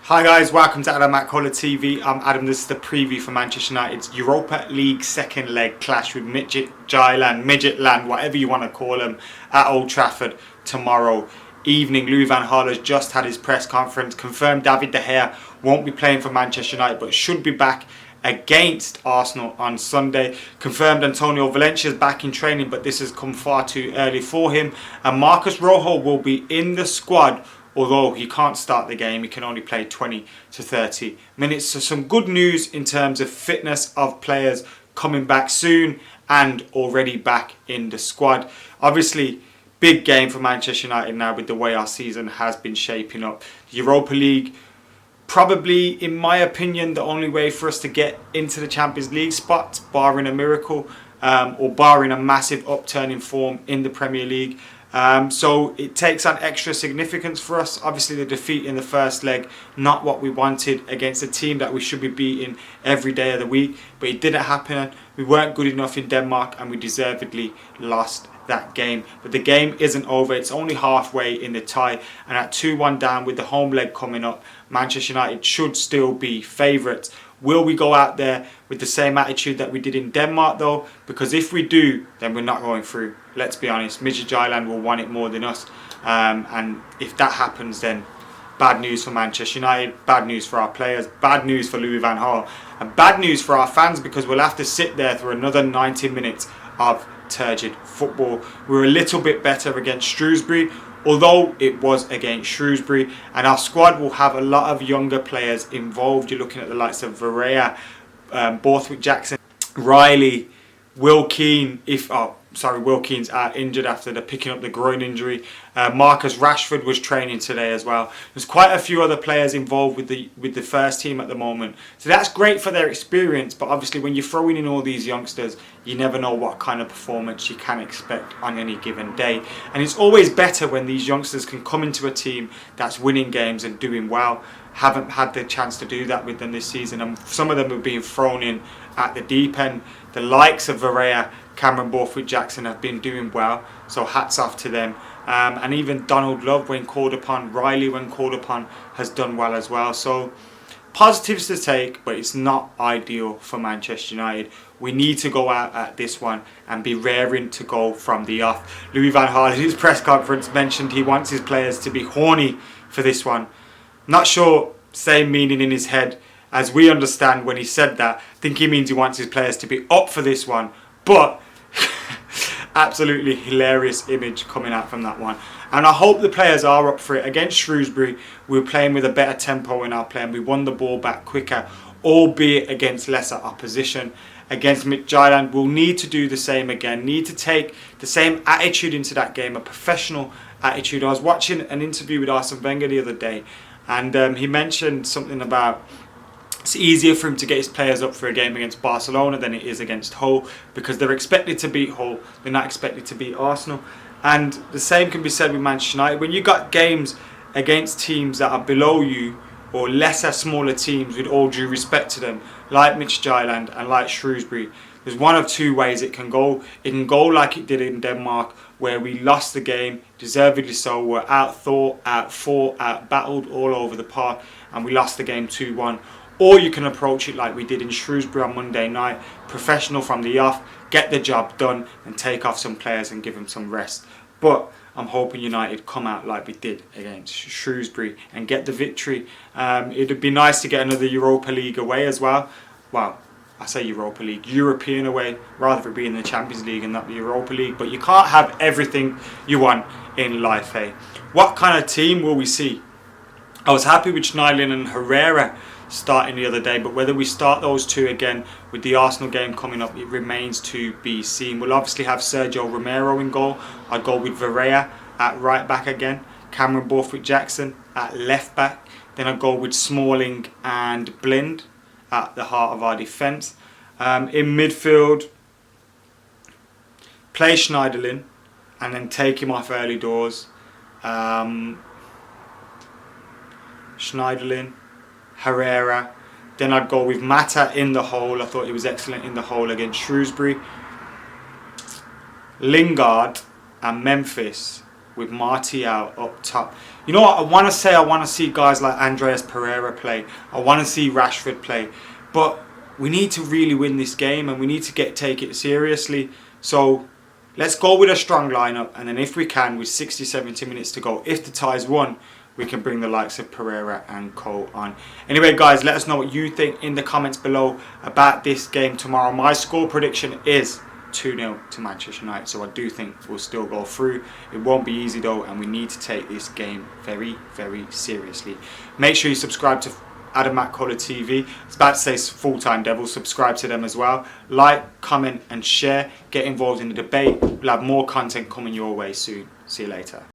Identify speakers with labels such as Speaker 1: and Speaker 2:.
Speaker 1: Hi guys, welcome to Adam McKola TV. I'm Adam. This is the preview for Manchester United's Europa League second leg clash with Midtjylland, whatever you want to call them, at Old Trafford tomorrow evening. Louis van Gaal has just had his press conference, confirmed David De Gea won't be playing for Manchester United but should be back against Arsenal on Sunday. Confirmed Antonio Valencia is back in training, but this has come far too early for him. And Marcus Rashford will be in the squad, although he can't start the game. He can only play 20 to 30 minutes. So some good news in terms of fitness of players coming back soon and already back in the squad. Obviously, big game for Manchester United now with the way our season has been shaping up. The Europa League, probably, in my opinion, the only way for us to get into the Champions League spot, barring a miracle, or barring a massive upturn in form in the Premier League. So it takes on extra significance for us. Obviously the defeat in the first leg, not what we wanted against a team that we should be beating every day of the week, but it didn't happen. We weren't good enough in Denmark and we deservedly lost that game. But the game isn't over. It's only halfway in the tie, and at 2-1 down with the home leg coming up, Manchester United should still be favourites. Will we go out there with the same attitude that we did in Denmark though? Because if we do, then we're not going through. Let's be honest, Midtjylland will want it more than us. And if that happens, then bad news for Manchester United, bad news for our players, bad news for Louis van Gaal, and bad news for our fans, because we'll have to sit there through another 90 minutes of turgid football. We were a little bit better against Shrewsbury, although it was against Shrewsbury, and our squad will have a lot of younger players involved. You're looking at the likes of Varea, Borthwick Jackson, Riley, Will Keane, Will Keane's out injured after picking up the groin injury. Marcus Rashford was training today as well. There's quite a few other players involved with the first team at the moment. So that's great for their experience, but obviously when you're throwing in all these youngsters, you never know what kind of performance you can expect on any given day. And it's always better when these youngsters can come into a team that's winning games and doing well. Haven't had the chance to do that with them this season, and some of them have been thrown in at the deep end. The likes of Varea, Cameron Borthwick Jackson have been doing well, so hats off to them. And even Donald Love, when called upon, Riley, when called upon, has done well as well. So positives to take, but it's not ideal for Manchester United. We need to go out at this one and be raring to go from the off. Louis van Gaal, in his press conference, mentioned he wants his players to be horny for this one. Not sure, same meaning in his head as we understand when he said that. I think he means he wants his players to be up for this one, but absolutely hilarious image coming out from that one. And I hope the players are up for it. Against Shrewsbury, we were playing with a better tempo in our play and we won the ball back quicker, albeit against lesser opposition. Against Midtjylland, we'll need to do the same again. Need to take the same attitude into that game, a professional attitude. I was watching an interview with Arsene Wenger the other day, and he mentioned something about it's easier for him to get his players up for a game against Barcelona than it is against Hull, because they're expected to beat Hull, they're not expected to beat Arsenal. And the same can be said with Manchester United. When you got games against teams that are below you, or lesser, smaller teams, with all due respect to them, like Midtjylland and like Shrewsbury, there's one of two ways it can go. It can go like it did in Denmark, where we lost the game, deservedly so. We're out-thought, out-fought, out-battled all over the park, and we lost the game 2-1. Or you can approach it like we did in Shrewsbury on Monday night, professional from the off, get the job done and take off some players and give them some rest. But I'm hoping United come out like we did against Shrewsbury and get the victory. It'd be nice to get another Europa League away as well. Well, I say Europa League, European away, rather it be in the Champions League and not the Europa League. But you can't have everything you want in life, hey? What kind of team will we see? I was happy with Schneiderlin and Herrera starting the other day, but whether we start those two again with the Arsenal game coming up, it remains to be seen. We'll obviously have Sergio Romero in goal. I'd go with Varea at right back again, Cameron Borthwick Jackson at left back, then I'd go with Smalling and Blind at the heart of our defence. In midfield, play Schneiderlin and then take him off early doors. Schneiderlin, Herrera. Then I'd go with Mata in the hole. I thought he was excellent in the hole against Shrewsbury. Lingard and Memphis with Martial up top. You know what, I want to see guys like Andreas Pereira play. I want to see Rashford play. But we need to really win this game, and we need to take it seriously. So let's go with a strong lineup, and then if we can, with 60, 70 minutes to go, if the tie's won, we can bring the likes of Pereira and Co on. Anyway, guys, let us know what you think in the comments below about this game tomorrow. My score prediction is 2-0 to Manchester United, so I do think we'll still go through. It won't be easy though, and we need to take this game very, very seriously. Make sure you subscribe to Adam McKola TV. I was about to say Full-Time Devils. Subscribe to them as well. Like, comment and share. Get involved in the debate. We'll have more content coming your way soon. See you later.